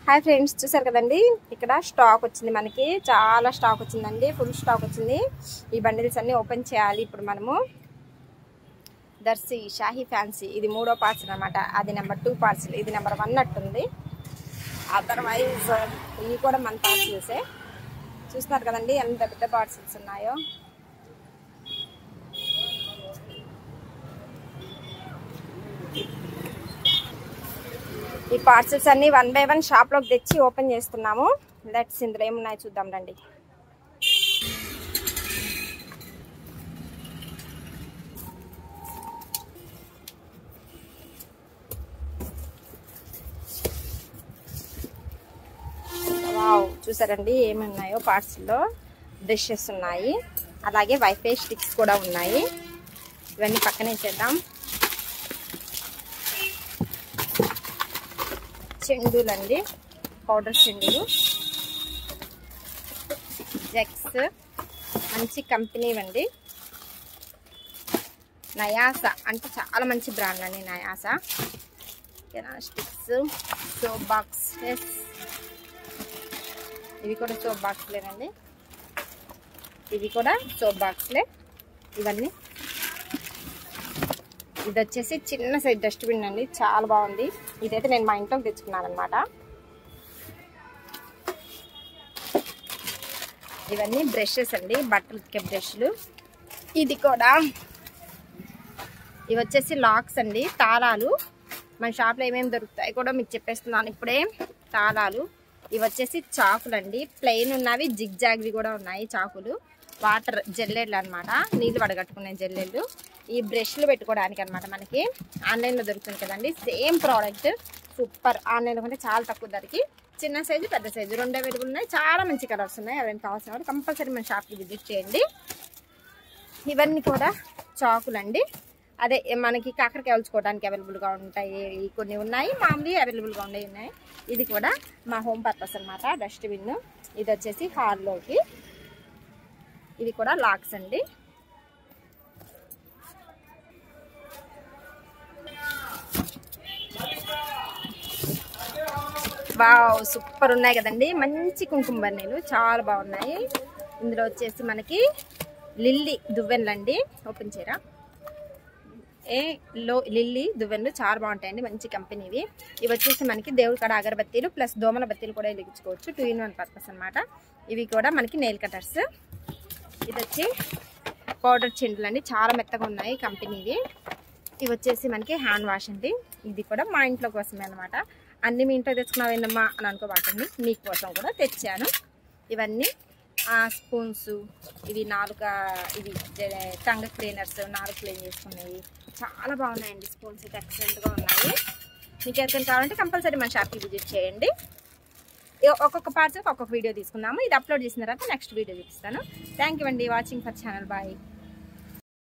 Hi friends, చూసారు కదండి ఇక్కడ స్టాక్ వచ్చింది. మనకి చాలా స్టాక్ వచ్చిందండి, ఫుల్ స్టాక్ వచ్చింది. ఈ బండిల్స్ అన్ని ఓపెన్ చేయాలి ఇప్పుడు మనము. దర్శి షాహీ ఫ్యాన్సీ ఇది 3వ పార్సల్ అనమాట. అది నెంబర్ 2 పార్సల్, ఇది నెంబర్ 1 అట్టుంది. అదర్వైజ్ ఇవి కూడా మన పార్సల్సే. చూస్తున్నారు కదండి ఎంత పెద్ద పార్సల్స్ ఉన్నాయో. ఈ పార్సల్స్ అన్ని 1 బై 1 షాప్ లోకి తెచ్చి ఓపెన్ చేస్తున్నాము. లెట్స్ ఇందులో ఏమున్నాయో చూద్దాం రండి. వావ్, చూసారండి ఏమున్నాయో పార్సల్లో. బ్రషెస్ ఉన్నాయి, అలాగే వైఫై స్టిక్స్ కూడా ఉన్నాయి. ఇవన్నీ పక్కనే చేద్దాం. చెండులు అండి, పౌడర్ చెండులు, జెక్స్ మంచి కంపెనీ అండి. నయాసా అంటే చాలా మంచి బ్రాండ్ అండి నయాసా. స్టిక్స్, సోప్ బాక్సెస్, ఇవి కూడా సోప్ బాక్స్లేనండి. ఇవి కూడా సోప్ బాక్స్లే ఇవన్నీ. ఇది వచ్చేసి చిన్న సైజ్ డస్ట్బిన్ అండి, చాలా బాగుంది. ఇదైతే నేను మా ఇంట్లోకి తెచ్చుకున్నాను అనమాట. ఇవన్నీ బ్రషెస్ అండి, బట్టలు ఉతికే బ్రష్లు. ఇది కూడా ఇవి వచ్చేసి లాక్స్ అండి, తాళాలు. మన షాప్లో ఏమేమి దొరుకుతాయి కూడా మీకు చెప్పేస్తున్నాను ఇప్పుడే. తాళాలు. ఇవి వచ్చేసి చాకులు అండి, ప్లెయిన్ ఉన్నవి, జిగ్ జాగ్వి కూడా ఉన్నాయి చాకులు. వాటర్ జల్లెళ్ళు అనమాట, నీళ్ళు వడగట్టుకునే జల్లెళ్ళు. ఈ బ్రష్లు పెట్టుకోవడానికి అనమాట. మనకి ఆన్లైన్లో దొరుకుతుంది కదండి, సేమ్ ప్రోడక్ట్. సూపర్. ఆన్లైన్లో కంటే చాలా తక్కువ ధరకి చిన్న సైజు పెద్ద సైజు 2 అవైలబుల్ ఉన్నాయి. చాలా మంచి కలర్స్ ఉన్నాయి. ఎవరైనా కావాల్సిన వాళ్ళు కంపల్సరీ మన షాప్కి విజిట్ చేయండి. ఇవన్నీ కూడా చాకులు అండి. అదే మనకి కాకరకాయ ఒలుచుకోవడానికి అవైలబుల్గా ఉంటాయి కొన్ని ఉన్నాయి, మామూలు అవైలబుల్గా ఉన్నాయి. ఇది కూడా మా హోమ్ పర్పస్ అనమాట, డస్ట్బిన్. ఇది వచ్చేసి హాల్లోకి. ఇవి కూడా లాక్స్ అండి. వావ్, సూపర్ ఉన్నాయి కదండి. మంచి కుంకుమ బన్నీలు చాలా బాగున్నాయి. ఇందులో వచ్చేసి మనకి లిల్లీ దువ్వెనలు అండి. ఓపెన్ చేయరా. లిల్లీ దువ్వెనలు చాలా బాగుంటాయండి, మంచి కంపెనీవి. ఇవి వచ్చేసి మనకి దేవుడి కాడ అగరబత్తీలు ప్లస్ దోమల బత్తీలు కూడా వెలిగించుకోవచ్చు. 2 in 1 పర్పస్ అనమాట. ఇవి కూడా మనకి నెయిల్ కటర్స్. ఇది వచ్చి పౌడర్ చెండులు అండి, చాలా మెత్తగా ఉన్నాయి కంపెనీవి. ఇవి వచ్చేసి మనకి హ్యాండ్ వాష్ అండి. ఇది కూడా మా ఇంట్లో కోసమే అనమాట. అన్ని మీ ఇంట్లో తెచ్చుకున్నావు ఏందమ్మా అని అనుకోబాకండి, మీకోసం కూడా తెచ్చాను. ఇవన్నీ స్పూన్స్, ఇవి ఇవి టంగ్ క్లీనర్స్, నాలుగు క్లీన్ చేసుకునేవి. చాలా బాగున్నాయండి స్పూన్స్, ఎక్సలెంట్గా ఉన్నాయి. మీకు ఎవరికైనా కావాలంటే కంపల్సరీ మన షాప్కి విజిట్ చేయండి. ఒక్కొక్క పార్ట్స్ ఒక్కొక్క వీడియో తీసుకుందాము. ఇది అప్లోడ్ చేసిన తర్వాత నెక్స్ట్ వీడియో చూపిస్తాను. థ్యాంక్ యూ అండి వాచింగ్ ఫర్ ఛానల్. బాయ్.